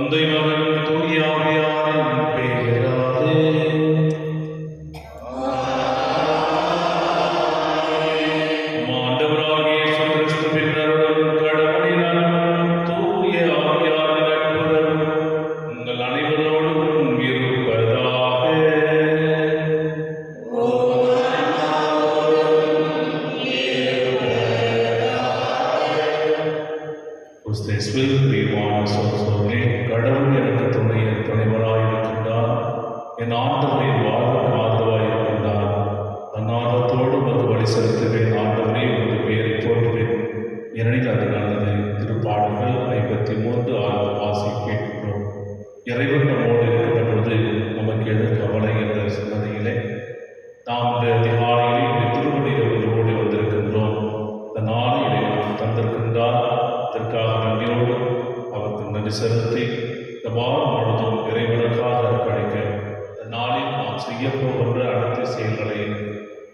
தந்தை மகன் தூய ஆவியாரின் பெயராலே ஆண்டவராகிய இயேசு கிறிஸ்துவின் அருளும் கடவுளின் அன்பும் தூய ஆவியாரின் நட்புறவும் உங்கள் அனைவரோடும் இருப்பதாக. கடவுள் எனக்கு துணைவராயிருக்கின்றார், என் ஆண்டவரின் வாழ்வுக்கு ஆதரவாயிருக்கின்றார். தன்னார்வத்தோடு உமக்கு வழி செலுத்துவேன். ஆண்டவரே, உமது பெயரை போற்றுவேன், ஏனெனில் அது நல்லது. திருப்பாடல்கள் 53:6 வாசி கேட்கிறோம். இறைவன் நம்மோடு இருக்கின்ற பொழுது நமக்கு எது கவலை என்ற சிந்தனையிலே நாம் இந்த அதிகாலையிலே இந்த திருவடியில் ஒன்றோடு வந்திருக்கின்றோம். இந்த நாளை இறைவன் தந்திருக்கின்றார். அதற்காக நன்றியோடு அவருக்கு நன்றி செலுத்தி இந்த வாரம் முழுவதும் இறைவனுக்காக அர்ப்பணிக்க இந்த நாளில் நாம் செய்ய போகின்ற அனைத்து செயல்களை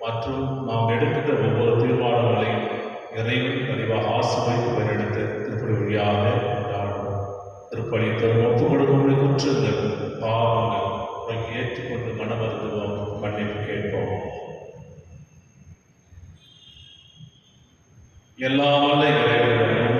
மற்றும் நாம் எடுக்கின்ற ஒவ்வொரு தீர்மானங்களை இறைவன் தெளிவாக ஆசீர்வதித்து பயனெடுத்து திருப்பலி வழியாக கொண்டாடுவோம். திருப்பலி தரும் ஒப்புக் கொடுக்கும் குற்றங்கள் பாவங்கள் ஏற்றுக்கொண்டு மனமருந்துவோம், மன்னிப்பு கேட்போம். எல்லாம் வல்ல இறைவனும்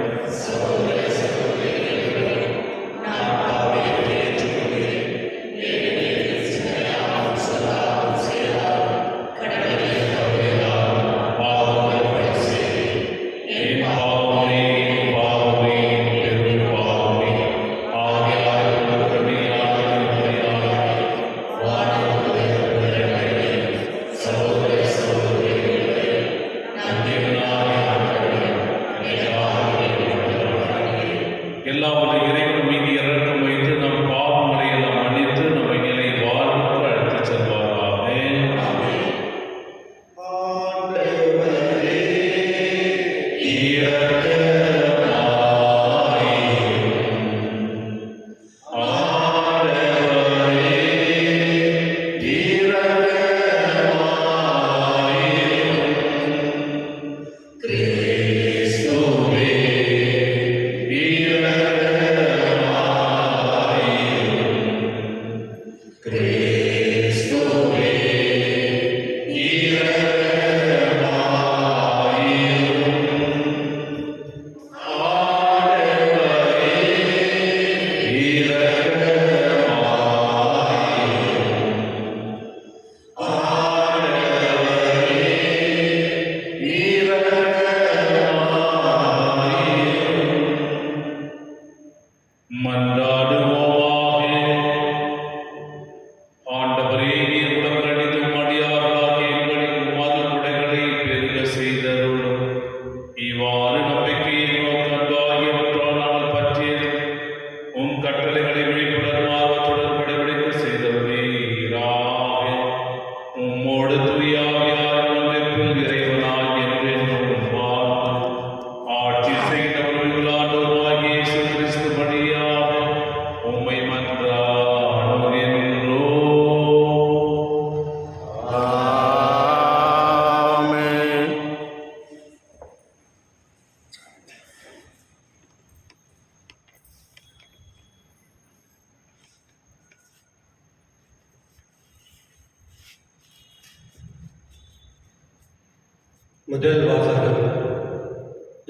முதல் வாசகம்.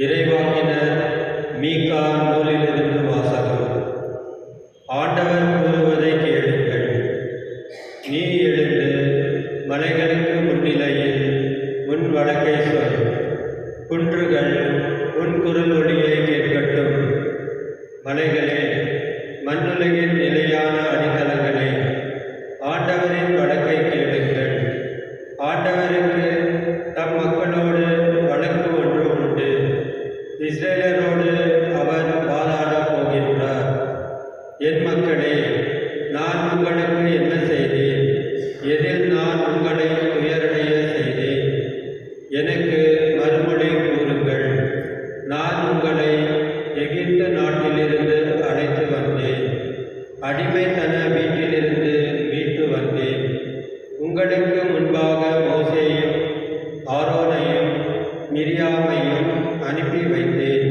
இறைவாக்கினர் மீகா நூலிலிருந்து வாசகம். ஆண்டவர் கூறுவதை கேளுங்கள். நீ எழுந்து மலைகளுக்கு முன்னிலையில் உன் வழக்கை சொல். குன்றுகள் உன் குரல் ஒளியை கேட்கட்டும். மலைகளே, மண்ணுலகின் நிலையான அடித்தளங்களே, ஆண்டவரின் வழக்கை கேளுங்கள். ஆண்டவருக்கு தம் மக்களோடு வழக்கு ஒன்று உண்டு. இஸ்ரேலரோடு அவர் வாதாடப் போகின்றார். என் மக்களே, நான் உங்களுக்கு என்ன செய்தேன்? எதில் நான் உங்களை துயரடைய செய்தேன்? எனக்கு மறுமொழி கூறுங்கள். நான் உங்களை எகிப்து நாட்டிலிருந்து அழைத்து வந்தேன். அடிமைத்தன வீட்டிலிருந்து மீட்டு வந்தேன். உங்களுக்கு முன்பாக மோசேயும் ஆரோனையும் மிரியாமையும் அனுப்பி வைத்தேன்.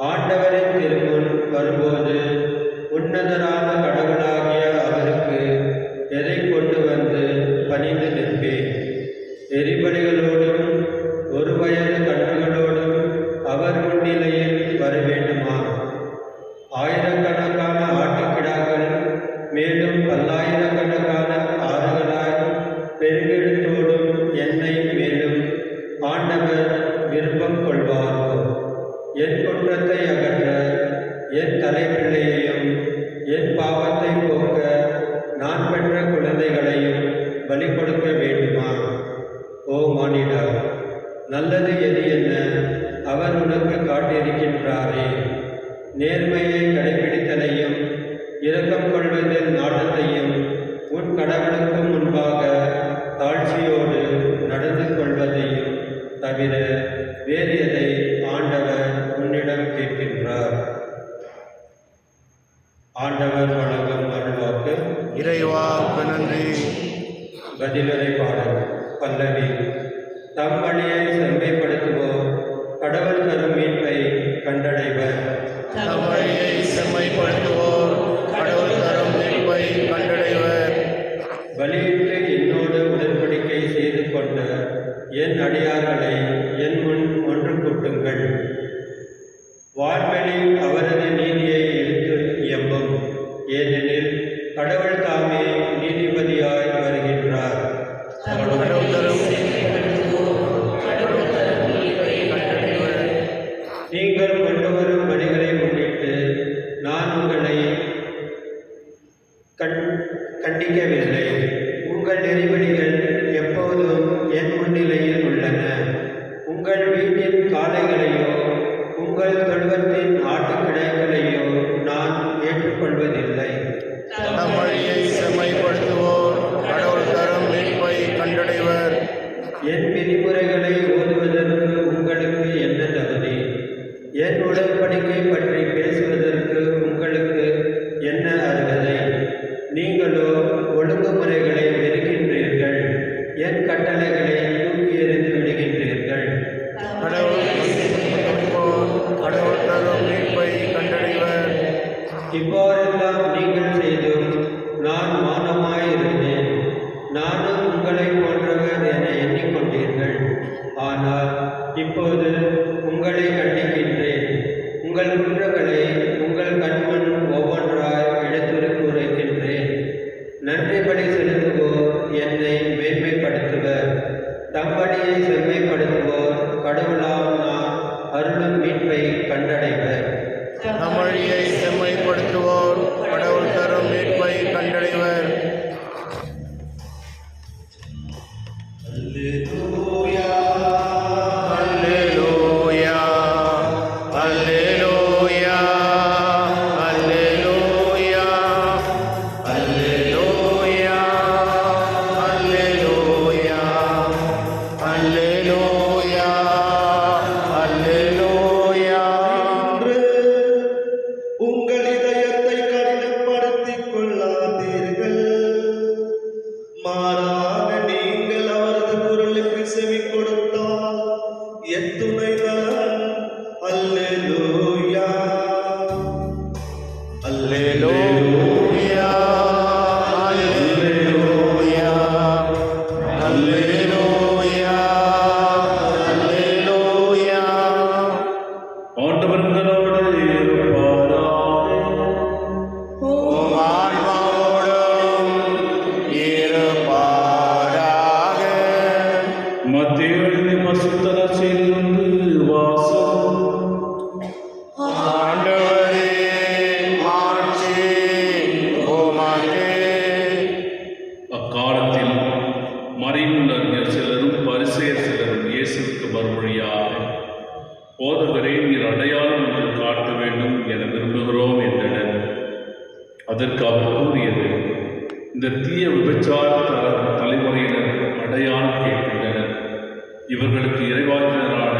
ஆண்டவரின் திருமுன் வரும்போது உன் ஆண்டவர் வழங்கும் அருள்வாக்கு. இறைவாக்கு நன்றி. பதிலுரை பாடல். பல்லவி. தம் வழியை செம்மைப்படுத்துவோர் கடவுள் தரும் மீட்பை கண்டடைவர். தம் வழியை செம்மைப்படுத்துவோர் கடவுள் தரும் மீட்பை கண்டடைவர். பலியிட்டு என்னோடு உடன்படிக்கை செய்து கொண்ட என் அடியார்களை என் முன் ஒன்று கூட்டுங்கள். வான்வெளி அவரது நீதியை எடுத்து இயம்பும். ஏனெனில் கடவுள் தாமே நீதிபதியாய் வருகின்றார். கடவுள் தரும் மீட்பை கண்டடைவர். நீங்கள் கொண்டு வரும் பலிகளை முன்னிட்டு நான் உங்களை கண்டிக்கவில்லை. உங்கள் நெறிபடிகள் எப்போதும் என் முன்னிலையில் உள்ளன. உங்கள் வீட்டின் காளைகளையோ உங்கள் தொழுவத்தின் ஆட்டுக்கிடைகளையோ நான் ஏற்றுக்கொள்வதில்லை. தம் வழியை செம்மைப்படுத்துவோர் கடவுள் தரும் மீட்பை கண்டடைவர். என் விதிமுறைகளை ஓதுவதற்கு உங்களுக்கு என்ன தகுதி? என் உடன்படிக்கை பற்றி பேசுவதற்கு உங்களுக்கு என்ன அருகதை? நீங்களோ ஒழுங்குமுறைகளை வெறுக்கின்றீர்கள். என் கட்டளைகளை தூக்கி எறிந்து விடுகின்றீர்கள். கடவுள் தரும் மீட்பை கண்டடைவர். இவ்வாறெல்லாம் நீங்கள் செய்தும் நான் மௌனமாயிருந்தேன். நானும் உங்களை போன்றவர் என எண்ணிக்கொண்டீர்கள். ஆனால் இப்போது உங்களை கண்டிக்கின்றேன். உங்கள் குற்றங்களை உங்கள் கண்முன் ஒவ்வொன்றாய் எடுத்துரைக்கின்றேன். நன்றி பலி செலுத்துவோர் என்னை மேன்மைப்படுத்துவர். தம் வழியை செம்மைப்படுத்துவோர் கடவுளாம் நான் அருளும் மீட்பை கண்டடைவர். தம் வழியை செம்மைப்படுத்துவோர் கடவுள் தரும் மீட்பை கண்டடைவர். அல்லேலூயா, அல்லேலூயா, அல்லேலூயா, அல்லேலூயா, அல்லேலூயா, அல்லேலூயா, அல்லேலூயா, அல்லேலூயா. உங்கள் இதயத்தை கடினப்படுத்திக் கொள்ளாதீர்கள். மாறாக நீங்கள் அவரது குரலுக்கு செவி கொடுத்தால் எத்துணை நலன். அல்லேலூயா, அல்லேலூயா, அல்லேலூயா, அல்லேலூயா, அல்லேலூயா. ஆண்டவர் உங்களோடு இருப்பாராக. உம் ஆன்மாவோடும் இருப்பாராக. மத்தேயு எழுதிய பரிசுத்த நற்செய்தியிலிருந்து வாசகம். ஆண்டவரே, மாட்சி உமக்கே. அக்காலத்தில் மறைநூல் அறிஞர் சிலரும் பரிசேயர் சிலரும் இயேசுவுக்கு மறுமொழியாக, போதகரே, நீர் அடையாளம் ஒன்று காட்ட வேண்டும் என விரும்புகிறோம் என்றனர். அதற்கு அவர் கூறியது, இந்த தீய விபச்சார தலைமுறையினர் அடையாளம் கேட்கின்றனர். இவர்களுக்கு இறைவாக்கினரான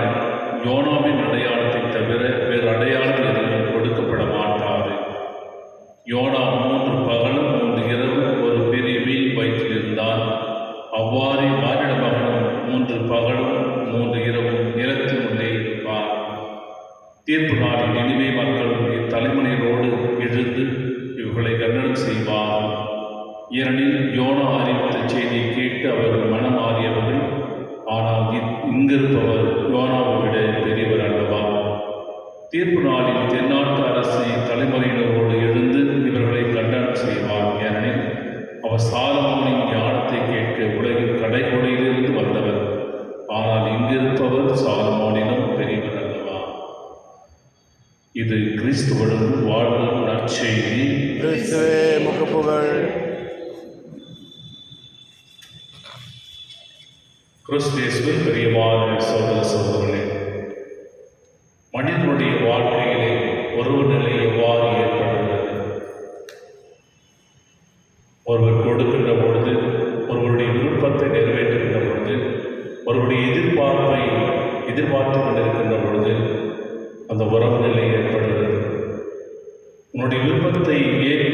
யோனாவின் அடையாளத்தை தவிர வேறு அடையாளம் எதுவும் கொடுக்கப்பட மாட்டாது. யோனா 3 பகலும் 3 இரவும் ஒரு பெரிய மீன் வயிற்றில் இருந்தான். அவ்வாறே மானிட மகனும் 3 பகலும் 3 இரவும் நிலத்தின் உள்ளே இருப்பார். தீர்ப்பு நாளில் நினிவே மக்களும் இத்தலைமுறையோடு எழுந்து இவர்களை கண்டனம் செய்வார். ஏனெனில் யோனா அறிவித்த செய்தியை கேட்டு அவர்கள் மனம் மாறியவர்கள். ஆனால் இங்கிருப்பவர் யோனாவை விட பெரியவர் அல்லவா? தீர்ப்பு நாளில் தென்னாட்டு அரசு தலைமுறையினரோடு எழுந்து இவர்களை கண்டனம் செய்வார். ஏனெனில் அவர் சாலமோனின் ஞானத்தை கேட்க உலகின் கடைக்கோடியிலிருந்து வந்தவர். ஆனால் இங்கிருப்பவர் சாலமோனிலும் பெரியவர் அல்லவா? இது கிறிஸ்துவின் வாழ்வு நற்செய்தி. கிறிஸ்துவே உமக்கு புகழ். கிறிஸ்துவில் பிரியமான சகோதர சகோதரர்களே, மனிதனுடைய வாழ்க்கையிலே ஒருவர் நிலை எவ்வாறு ஏற்படுகிறது? ஒருவர் கொடுக்கின்ற பொழுது, ஒருவருடைய விருப்பத்தை நிறைவேற்றுகின்ற பொழுது, ஒருவருடைய எதிர்பார்ப்பை எதிர்பார்த்து கொண்டிருக்கின்ற பொழுது அந்த உறவு நிலை ஏற்படுகிறது. உன்னுடைய விருப்பத்தை ஏற்க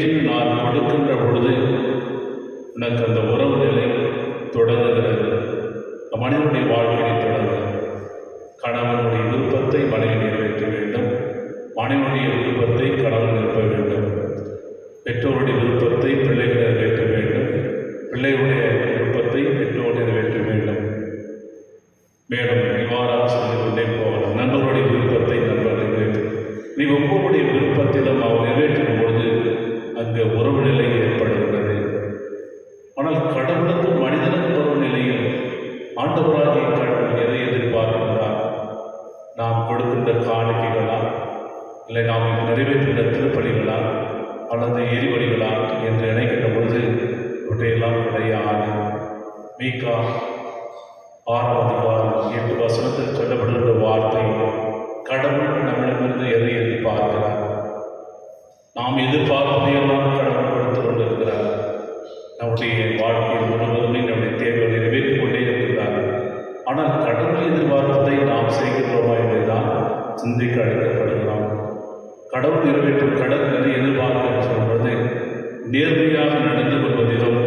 எரிபலிகளா என்று நினைக்கின்ற பொழுது இவற்றையெல்லாம் கிடையாது. மீகா 6ஆம் அதிகாரம் 8 வசனத்தில் சொல்லப்படுகின்ற வார்த்தை, கடவுள் நம்மிடமிருந்து எதை எதிர்பார்க்கிறார்? நாம் எதிர்பார்ப்பதையெல்லாம் கடவுள் கொடுத்து கொண்டிருக்கிறார். நம்முடைய வாழ்க்கையில் முழுவதுமே நம்முடைய தேவைகளை நிறைவேற்றிக் கொண்டே இருக்கிறார். ஆனால் கடவுள் எதிர்பார்ப்பதை நாம் செய்கின்றோமா என்பதுதான் சிந்திக்க அழைக்கப்படுகிறோம். கடவுள் நிறைவேற்றும் கடவுள் எதிர்பார்க்க சொல்வது நேர்மையாக நடந்து கொள்வதிலும்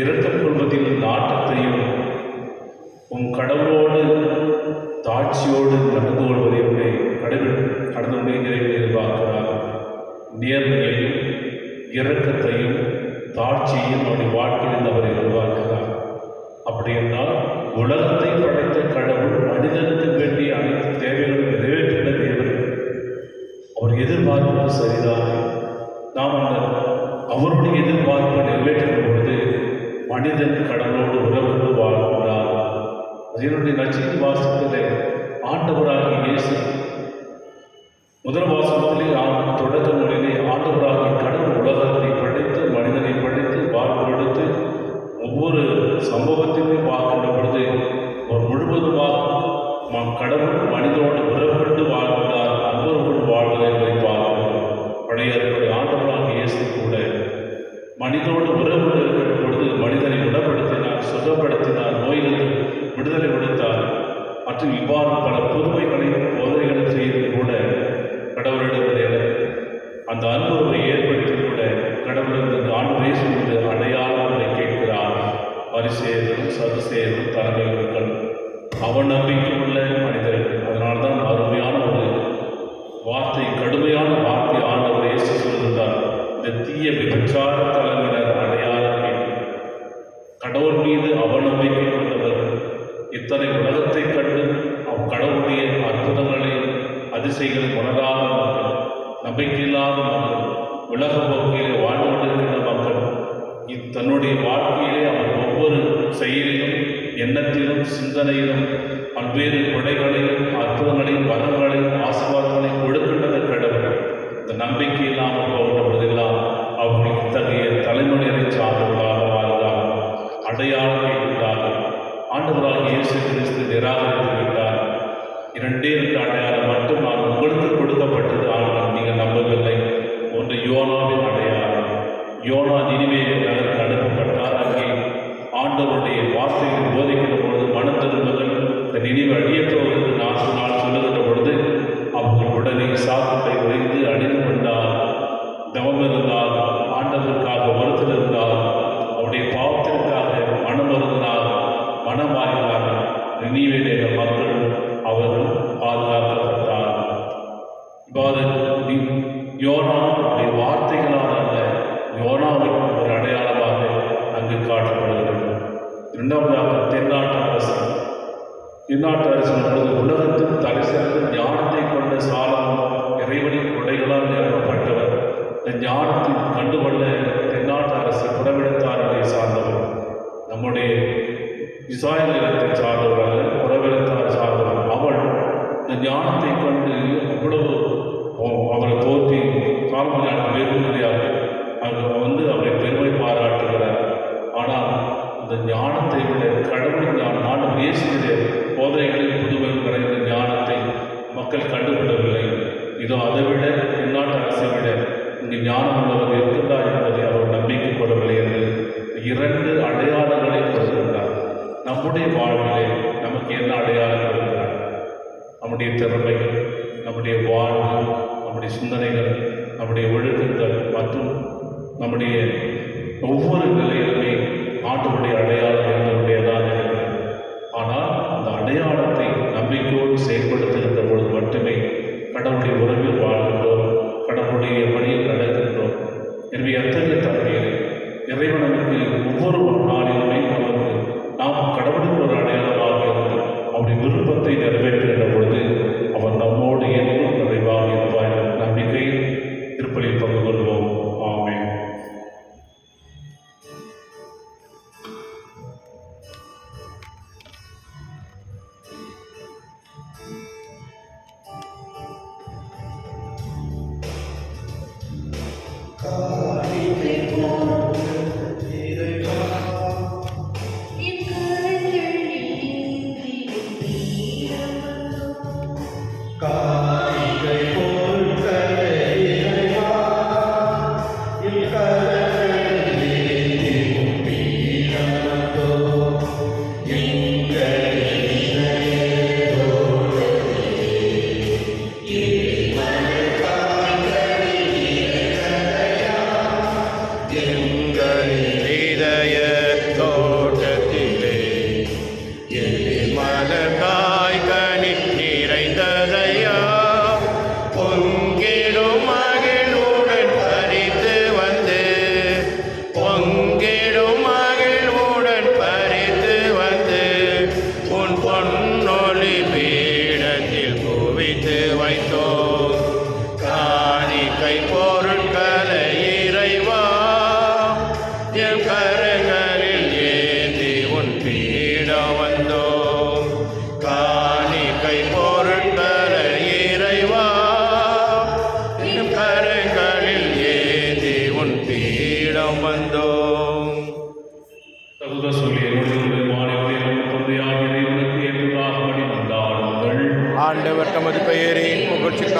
இரக்கம் கொள்வதில் நாட்டத்தையும் உன் கடவுளோடு தாட்சியோடு நடந்து கொள்வதையுமே கடவுளுடைய நிறைவு எதிர்பார்க்கிறார். நேர்மையையும் இரக்கத்தையும் தாட்சியையும் அவருடைய வாழ்க்கையில் அவர் எதிர்பார்க்கிறார். அப்படி என்றால் உலகத்தை படைத்த கடவுள் மனிதனுக்கு வேண்டிய அனைத்து தேவைகளும் நிறைவேற்றின தேவன். அவர் எதிர்பார்ப்பது சரிதான். நாம் அவருடைய எதிர்பார்ப்பை நிறைவேற்றும் பொழுது மனிதன் கடவுளோடு உறவு வாழ்கிறார். அதனுடைய நற்செய்தி வாசகத்திலே ஆண்டவராகிய இயேசு முதல் வாசகத்திலே தொடக்க மொழியிலே ஆண்டவராகிய கடவுள் உலகத்தை படைத்து மனிதனை படைத்து வாழ்வு கொடுத்து ஒவ்வொரு சம்பவத்திலையும் பார்க்கின்ற பொழுது ஒரு முழுவதுமாக கடவுள் மனிதனோடு உறவு கொண்டு வாழ்கிறார், அன்பரோடு வாழ்வதை என்பதை பார்க்கிறோம். பழைய ஆண்டவராகிய இயேசு கூட மனிதனோடு உறவு இருக்கிற பொழுது மனிதனை குணப்படுத்தினார், சுகப்படுத்தினார், நோயிலிருந்து விடுதலை கொடுத்தார். மற்றும் இவ்வாறு பல புதுமைகளையும் போதனைகளும் செய்து கூட கடவுளிடத்திலே அந்த அன்புறவை ஏற்படுத்தி கூட கடவுளின் ஆண்டு பேசுவது அடையாளங்களை கேட்கிறார். பரிசேயரும் சதுசேயரும் தலைமைகள் அவநம்பிக்கை உள்ள மனிதர்கள். அதனால்தான் அருமையான ஒரு வார்த்தை, கடுமையான வார்த்தை ஆண்டவர் இயேசு சொல்கிறார். இந்த தீய விபச்சார தலைமையினர் அடையாளம் கடவுள் மீது அவநம்பிக்கை கொண்டவர்கள், இத்தனை உலகத்தை கண்டு கடவுளுடைய அற்புதங்களை அதிசயங்களை உணராத மக்கள், நம்பிக்கையில்லாத மக்கள், உலக போக்கிலே வாழ்ந்து கொண்டிருக்கின்ற மக்கள், தன்னுடைய வாழ்க்கையிலே அவர் ஒவ்வொரு செயலிலும் எண்ணத்திலும் சிந்தனையிலும் பல்வேறு கொடைகளையும் அற்புதங்களையும் வரங்களையும் ஆசீர்வாதங்களையும் கொடுக்கின்றத கடவுள். இந்த நம்பிக்கை இல்லாமல் போகின்ற பொழுதெல்லாம் அவர்கள் இத்தகைய தலைமுறையை சார்ந்தவர்களாக வாழ்ந்தார். அடையாளத்தை உண்டாக ஆண்டவராக இயேசு கிறிஸ்து நிராகரித்து விட்டார். 2 அடையாளம் மட்டும் நான் உங்களுக்கு கொடுக்கப்பட்டது, ஆனால் நீங்கள் நம்பவில்லை. ஒன்று யோனாவின் அடையாளம். யோனா நினிவே நகருக்கு அனுப்பப்பட்டார். அங்கே ஆண்டவருடைய வார்த்தைகளை போதிக்கின்ற பொழுது மனம் திரும்புதல், இந்த நினைவு அழியத்தோடு 4 நாள் சொல்லுகின்ற பொழுது அவர்கள் உடனே சாப்பிட்டை உடைந்து அணிந்து கொண்டார். தவம் இருந்தால், ஆண்டவருக்காக வருத்தல் இருந்தால், அவருடைய பாவத்திற்காக மனம் வருந்தினார், மனம் மாறினார். நினிவே மக்கள் அவர்கள் பாதுகாக்கப்பட்டார். இவ்வாறு யோனாவுடைய வார்த்தைகளால் அல்ல, யோனாவின் ஒரு அடையாளமாக அங்கு காட்டப்படுகிறது. 2வதாக தென்னாட்டு அரசன். தென்னாட்டு அரசன் பொழுது உலகத்தின் தலை சிறந்த ஞானத்தை கொண்ட சாலமோன் இறைவனின் கொடைகளால் நிரப்பப்பட்டவர். இந்த ஞானத்தை கண்டுகொள்ள தென்னாட்டு அரசு புறவிடத்தாரரை சார்ந்தவர். நம்முடைய இஸ்ராயல் நிலத்தை சார்ந்தவர் அல்ல, புறவிடத்தார் சார்ந்தவர். அவள் இந்த ஞானத்தை கொண்டு அவ்வளவு அவரை தோற்றி சாலமோன் பெருமையாக அவரை பெருமை பாராட்டுகிறார். ஆனால் இந்த ஞானத்தை விட கடவுள் ஞானம் இயேசுடைய போதனைகளில் புதுமை கிடைந்த ஞானத்தை மக்கள் கண்டுகொள்ளவில்லை. இதோ அதை விட தென்னாட்டு அரசை விட இங்கு ஞானம் உள்ளவர் இருக்கின்றார் என்பதை அவர் நம்பிக்கை கொள்ளவில்லை என்று 2 அடையாளங்களை கொடுக்கின்றார். நம்முடைய வாழ்விலே நமக்கு என்ன அடையாளம் இருக்கிறார்? நம்முடைய திறமைகள், நம்முடைய வாழ்வு, நம்முடைய சிந்தனைகள், நம்முடைய ஒழுக்கங்கள் மற்றும் நம்முடைய ஒவ்வொரு நிலையிலுமே ஆண்டவருடைய அடையாளம் எங்களுடையதாக இருக்கிறது. ஆனால் அந்த அடையாளத்தை நம்பிக்கையோடு செயல்படுத்துகின்ற பொழுது மட்டுமே கடவுளுடைய உறவில் வாழ்கின்றோம், கடவுளுடைய வழியில் நடக்கின்றோம். எனவே அத்தகைய தன்மையில் இறைவனுக்கு ஒவ்வொரு நாளிலுமே நாம் கடவுளுக்கு ஒரு அடையாளமாக இருந்து அவருடைய விருப்பத்தை நிறைவேற்றுகின்ற பொழுது அவர் நம்மோடு என்றும் நிறைவாக இருப்பார் என்ற நம்பிக்கையில் திருப்பலியில் பங்கு கொள்வோம். ஆமென்.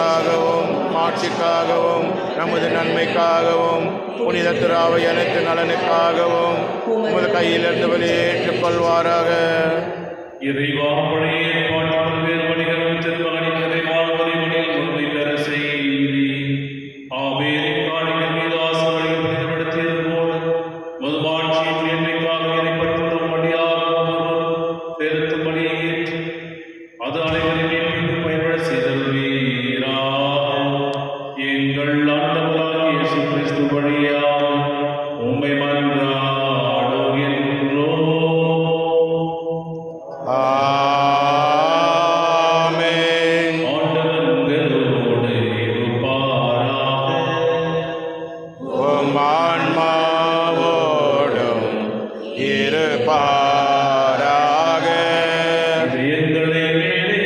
மீட்புக்காகவும் மாட்சிக்காகவும் நமது நன்மைக்காகவும் புனித திராவை அனைத்து நலனுக்காகவும் உமது கையிலிருந்து வெளியேற்றுக் கொள்வாராக. இறைவா பழைய ஏற்பாட்டில் பல்வேறு வழிகளும் திருமகனின் நிறைவான வழிகளில் உண்மை பெற செய்தி ஆபேலின் காணிகள் மீது ஆசைகளை புனிதப்படுத்தியது போல மதுமாட்சியின் மேன்மைக்காக இறைப்பற்றுள்ள வழியாக செலுத்தும்படியை ஏற்று அது அனைவரின் மீட்புக்கு பயன்பட செய்தருள்வீராக. எங்கள் ஆண்டவராகிய இயேசு கிறிஸ்து வழியாக உம்மை மன்றாடுகின்றோம். ஆமென். ஆண்டவர் உங்களோடு இருப்பாராக. உம் ஆன்மாவோடும் இருப்பாராக. இதயங்களை மேலே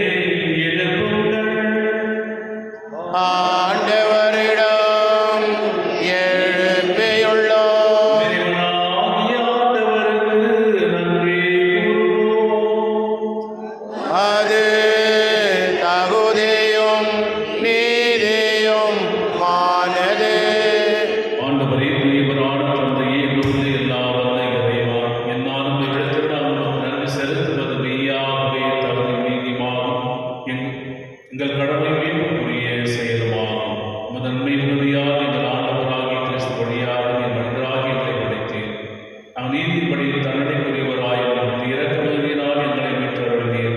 எழுப்புங்கள். ஆண்டவரிடம் எழுப்பியுள்ளோம். இறைவனாகிய ஆண்டவருக்கு நன்றி கூறுவோம். அது தகுதியும் நீதியும் மானது. ஆண்டவரே, தூயவரான தந்தையே, எங்களுடைய எல்லா வல்ல இறைவா, என்னாலும் இவ்விடத்தில் நாங்கள் உமக்கு நன்றி செலுத்துவது மெய்யாகவே தகுதி நீதிமாகும். எங்கள் கடமை மீட்புக்குரிய செயலுமாகும். உமது நன்மை உறுதியாக எங்கள் ஆண்டவராகிய கிறிஸ்து வழியாக நீர் மனிதராகி எங்களை படைத்தீர். நாம் நீதிப்படி தண்டனைக்குரியவராய் உமது இரக்க மிகுதியினால் எங்களை மீட்டருளினீர்.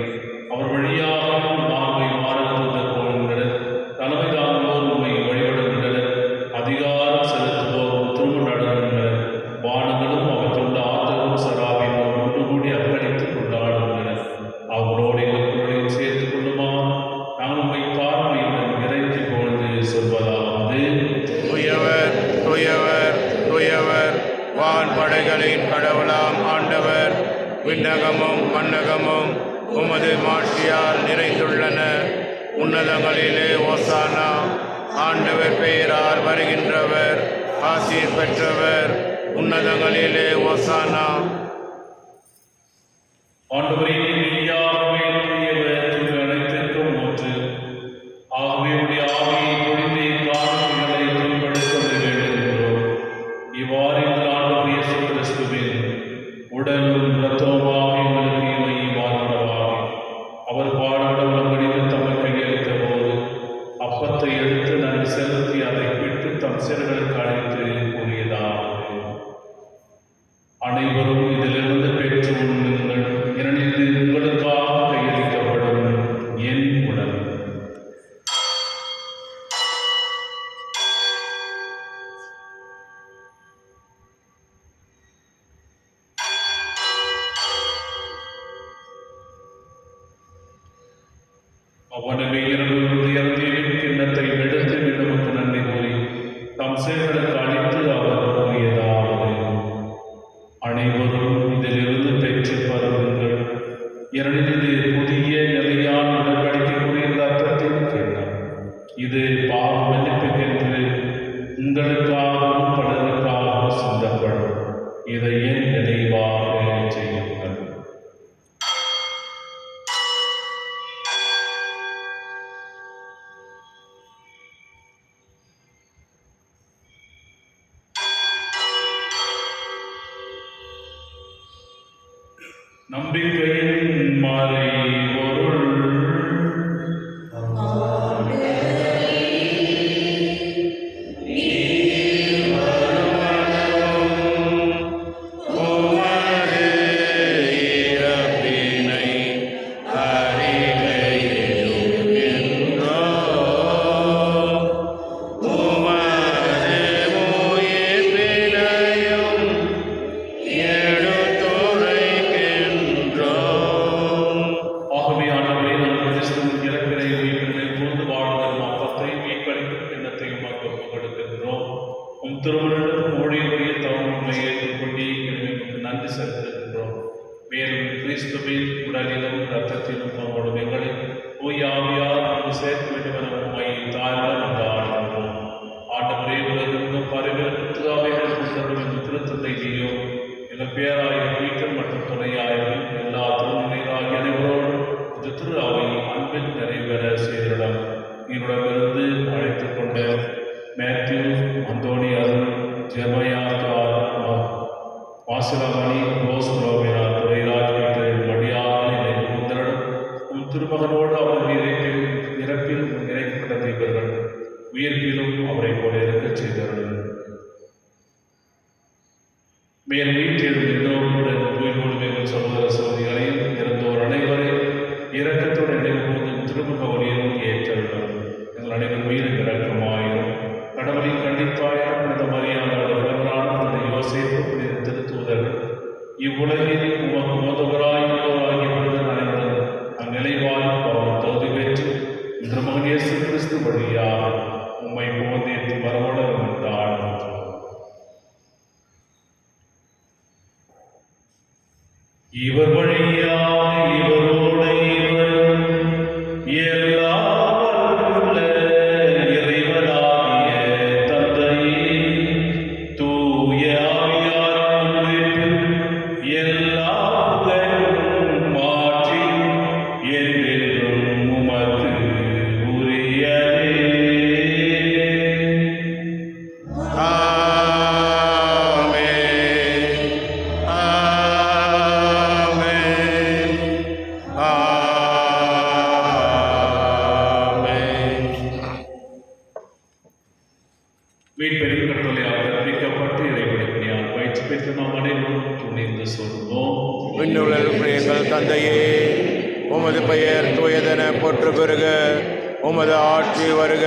அவர் வழியாக மாண்பை மாறுதல் கொள்கின்றனர். தலைமை தாங்குவோர் உம்மை வழிபடுகின்றனர். அதிகாரம் செலுத்துவோர் திரும்ப நடுகின்றனர். வானங்களும் அவற்றுள்ள ஆற்றலும் சராவிலும் ஒன்று கூடி அர்ப்பணித்துக் கொண்டாடுகின்றனர். அவரோடு எங்கள் குரலையும் சேர்த்துக் கொள்ளுமாறு நாங்கள் உம்மை தாழ்மையுடன் இறைஞ்சி பொழுது சொல்வதாவது: துயவர் துயவர் துயவர் வான்படைகளின் கடவுளாம் ஆண்டவர். விண்ணகமும் மண்ணகமும் உமது மாட்சியால் நிறைந்துள்ளன. உன்னதங்களிலே ஓசானா. ஆண்டவர் பெயரால் வருகின்றவர் ஆசீர் பெற்றவர். உன்னதங்களிலே ஓசானா. ஆண்டவரே, நீர் மெய்யாகவே தூயவர், தூய்மை அனைத்திற்கும் ஊற்று. ஆகவே உம்முடைய ஆவியை பொழிந்து இக்காரியங்களை தூய்மைப்படுத்த வேண்டுகின்றோம். இவ்வாறு எங்கள் ஆண்டவர் இயேசு கிறிஸ்துவின் உடலும் இரத்தமுமாக எங்களுக்கு இவை வாழ்வனவாக. அவர் பாடுபட கடிந்து தம்மை கையளித்த போது அப்பத்தை எடுத்து நன்றி செலுத்தி அதை பிட்டு தம் சீடர்களுக்கு அழைத்து கூறியதாவது: அனைவரும் இதிலிருந்து பெற்று உண்ணுங்கள், ஏனெனில் இது உங்களுக்காக கையளிக்கப்படும் என் உடல். அவனவே இரவிலிருந்து இறந்தியின் கிண்ணத்தை எடுத்து விண்ணவருக்கு நன்றி கூறி தம் சீடர்களுக்கு அளித்து அவர் கூறியதாவது: அனைவரும் இதிலிருந்து பெற்று பருகுங்கள், ஏனெனில் இது புதிய நிலையான உடன்படிக்கைக்குரிய இரத்தத்தின் கிண்ணம். இது பாவ மன்னிப்புக்கென்று உங்களுக்காகவும் பலருக்காகவும் சிந்தப்படும். இதை என் நினைவாக செய்யுங்கள். நம்பிக்கையின் மறைபொருள். உமது இறப்பினை அறிக்கையிடுகின்றோம். உமது உயிர்ப்பினையும் எடுத்துரைக்கின்றோம். ஆகவே ஆண்டவரே, நாங்கள் கிறிஸ்துவின் இறப்பினை உயிர்ப்பினை புரிந்து வாழ்வதன் அப்பத்தை மீட்பளிக்கும் கிண்ணத்தை உமக்கு ஒப்புக்கொடுக்கின்றோம். உம் திருமணம் ஊழியரிய தவறுகளை ஏற்றுக்கொண்டு எங்களுக்கு நன்றி செலுத்துகின்றோம். மேலும் கிறிஸ்துவின் உடலிலும் இரத்தத்திலும் பங்கோடும் எங்களை தூய ஆவியார் அங்கு சேர்க்க வேண்டும் என உம்மை தாழ்வாக கொண்டாடுகின்றோம். ஆண்டவரே, உலகெங்கும் பரிவர்த்தனையாக கொண்டவரும் எங்கள் திருத்தந்தை நீயோ, எங்கள் பேராய வீட்டர் மற்றும் துணையாயர்கள் எல்லா திருநிலையாகிய அனைவரோடும் இந்த திரு அவை அன்பில் நிறைவேற செய்திடம். எங்களுடைய இருந்து அழைத்துக் கொண்ட Matthew, Anthony, Arun, Jebaya, Vasilamani, Rose, புரோமினார், துரைராஜ், பீட்டர், மடியாளி, முந்தரன், உன் திருமகனோடு அவர் இறப்பில் இணைக்கப்பட்ட தீபர்கள் உயிர்ப்பிலும் அவரை போல இருக்கச் செய்தார்கள். மேல் வீட்டில் எல்லோருடன் உயிரோடு எங்கள் சகோதர சகோதரிகளையும் இறந்தோர் அனைவரையும் இரக்கத்தோடு நினைவுபோதும் திருமுக ஒளியிலும் ஏற்றர்கள். எங்கள் அனைவர் மீது இரக்கமாயிரும். கடவுளின் கண்டிப்பாயிரம் புனித மரியாதை விளவரான புனித யோசேப்பு, புனித திருத்தூதர்கள், இவ்வுலகில் உமக்கு மோதவராகியோராகிய புனிதர் அனைவரும் அந்நிலைவாய் அவர் தகுதி பெற்று திருமகன் இயேசு கிறிஸ்து வழியாக உம்மை போதேற்று மரவளர் என்றார். இவர் வழியாக இவரோடு இவர் எல்லாவற்ற இறைவனாகிய தந்தையே, தூய ஆவியாரின் ஒன்றிப்பில் எல்லா புகழும் மாற்றியும் என்றென்றும் உமக்கு உரியதே. மீட்பெரும் கட்டளையால் கற்பிக்கப்பட்டு இறைவனுக்கு பயிற்சி பெற்று நாம் அனைவரும் துணிந்து சொல்வோம். விண்ணுலகில் இருக்கிற எங்கள் தந்தையே, உமது பெயர் தூயதென போற்று பெறுக. உமது ஆட்சி வருக.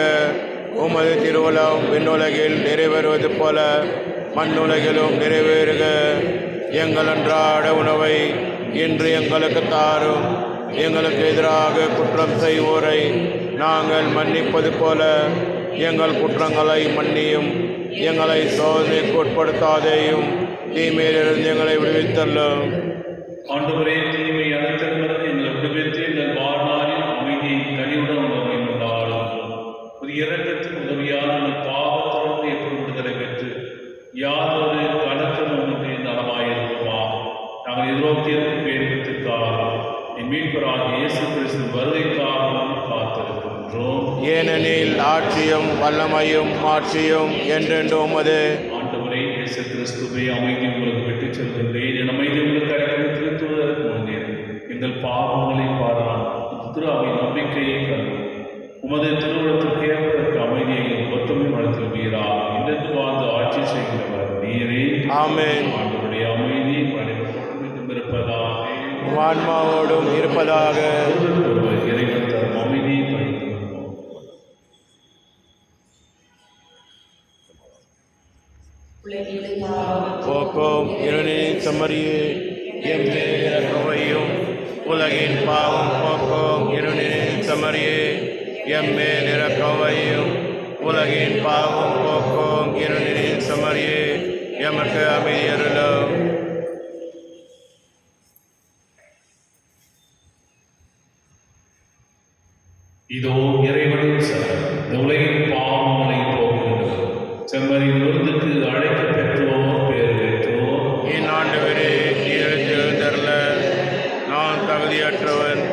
உமது திருவுளம் விண்ணுலகில் நிறைவேறுவது போல மண்ணுலகிலும் நிறைவேறுக. எங்கள் அன்றாட உணவை இன்று எங்களுக்கு தாரும். எங்களுக்கு எதிராக குற்றம் செய்வோரை நாங்கள் மன்னிப்பது போல எங்கள் குற்றங்களை மன்னியும். எங்களை சோதனைக்கு உட்படுத்தாதேயும், தீமையிலிருந்து எங்களை விடுவித்தள்ளும். ஆண்டவரே, தீமை அனைத்திலிருந்து எங்களை விடுவித்து எங்கள் வாழ்நாளில் அமைதியை கனிவுடன் உணர்ந்தாலும் புதிய இரக்கத்தின் உதவியால் அந்த பாவத்திலிருந்து எப்படி விடுதலை பெற்று யாதொரு கலக்கமின்றி நலமாயிருக்குமா. நாங்கள் எதிர்நோக்கியிருக்கும் பேரிடத்திற்காக என் மீட்பராகிய இயேசு கிறிஸ்து வருகைக்காகவும் காத்திருக்கின்றோம். ஏனெனில் ஆட்சியும் வல்லமையும் மாட்சியும் என்றென்றும் உமது. ஆண்டவரே இயேசு கிறிஸ்துவை அமைதி உங்களுக்கு பெற்றுச் செல்கின்றேன். என் அமைதி உங்களுக்கு அழைக்கும் திருத்துவதற்கு முன்னேன் எங்கள் பாவங்களை பாராமல் திரு அவை நம்பிக்கையை கண்டு உமது திருவுளத்திற்கு ஏற்பதற்கு அமைதியையும் ஒற்றுமை வளர்த்துவீரா. இன்றைக்கு வாழ்ந்து ஆட்சி செய்கிறவர் நீரே. ஆமென். ஆண்டவருடைய அமைதி அனைவருக்கும் இருப்பதாக, ஆன்மாவோடும் இருப்பதாக. இறைவன் தரும் அமைதியை பகிர்ந்து கொள்வோம். போக்கும் இருளின் செம்மறியே, எம்மே இரக்கமையும். உலகின் பாவம் போக்கும் இருளின் செம்மறியே, எம்மே இரக்கமையும். உலகின் பாவம் போக்கும் இருளின் செம்மறியே, எமக்கு அமைதி அருளும். இதோ இறைவனின் சரண், இந்த உலகின் பாவங்களை போக்குகின்றவர். செம்மறி விருந்துக்கு அழைக்க பெற்றோர் பேர் பெற்றோர். இந்நாண்டவரே, நீர் எழுந்தருள நான் தகுதியற்றவன்.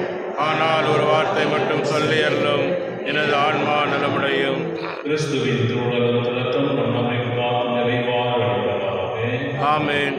ஆனால் ஒரு வார்த்தை மட்டும் சொல்லி அருளும், எனது ஆன்மா நலமுடையும். கிறிஸ்துவின் திருவுலகம் திறத்தும் நம்மை காக்கும் நிறைவாக அளிப்பதாக. ஆமென்.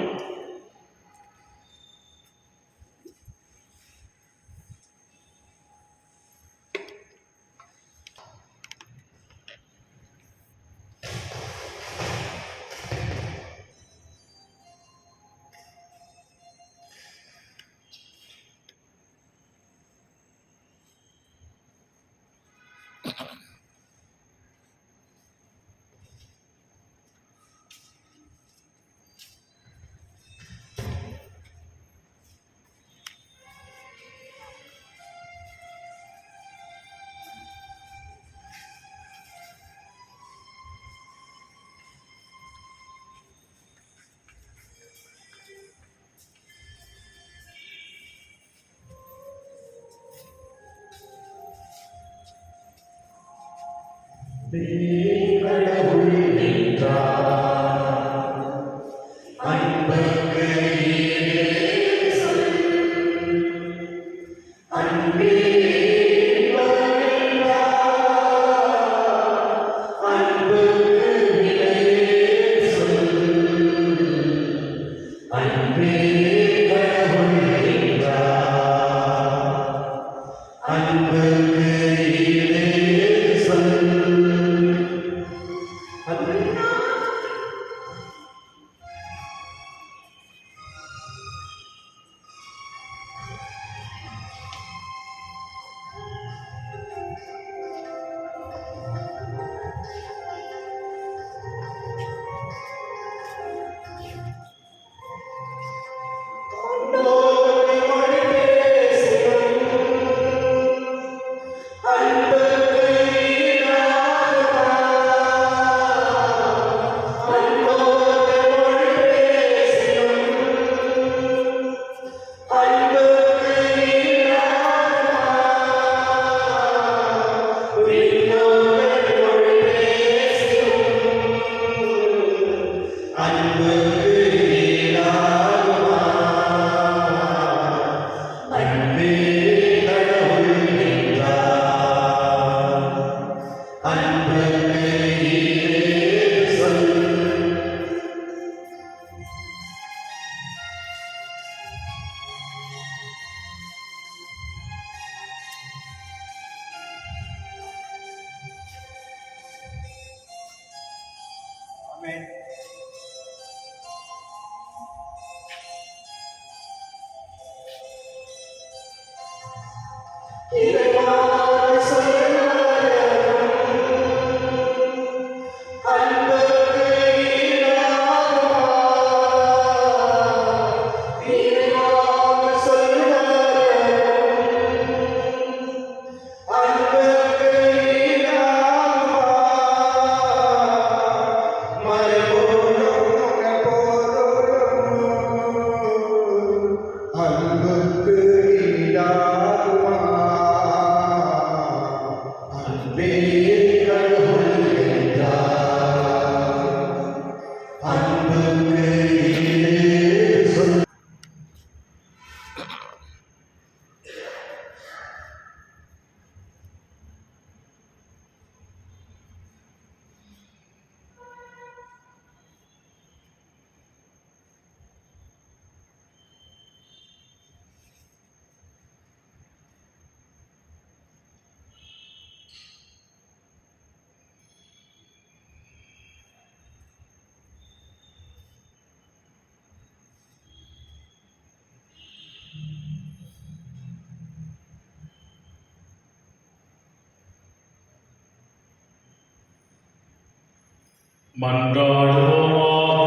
மன்றாடுவோமாக.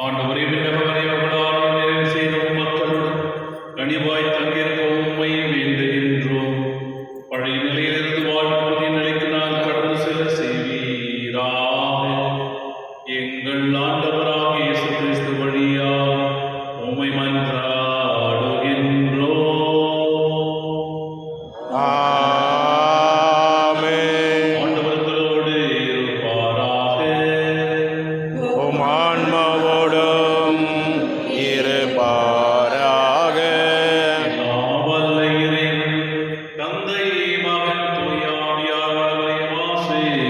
ஆண்டவரே, விண்ணகவரை அவர்களால் நிறைவு செய்த உம் மக்களுடன் கனிவாய் தங்கியிருக்க உம்மை வேண்டுகின்றோம். பழைய நிலையிலிருந்து வாழ்வு புதிய நிலைக்கு நான் கடந்து செல்ல செய்வீராக. எங்கள் ஆண்டவராகிய இயேசு கிறிஸ்து வழியாக உம்மை மன்றாடுகின்றோம். ஆமென். ஆண்டவர்களோடு இருப்பாராக. உம் ஆன்மாவோடும் இருப்பாராக. எல்லாம் வல்ல இறைவன், தந்தை, மகன், தூய ஆவியார் வல்லவரையும் ஆசீர்வதிப்பாராக.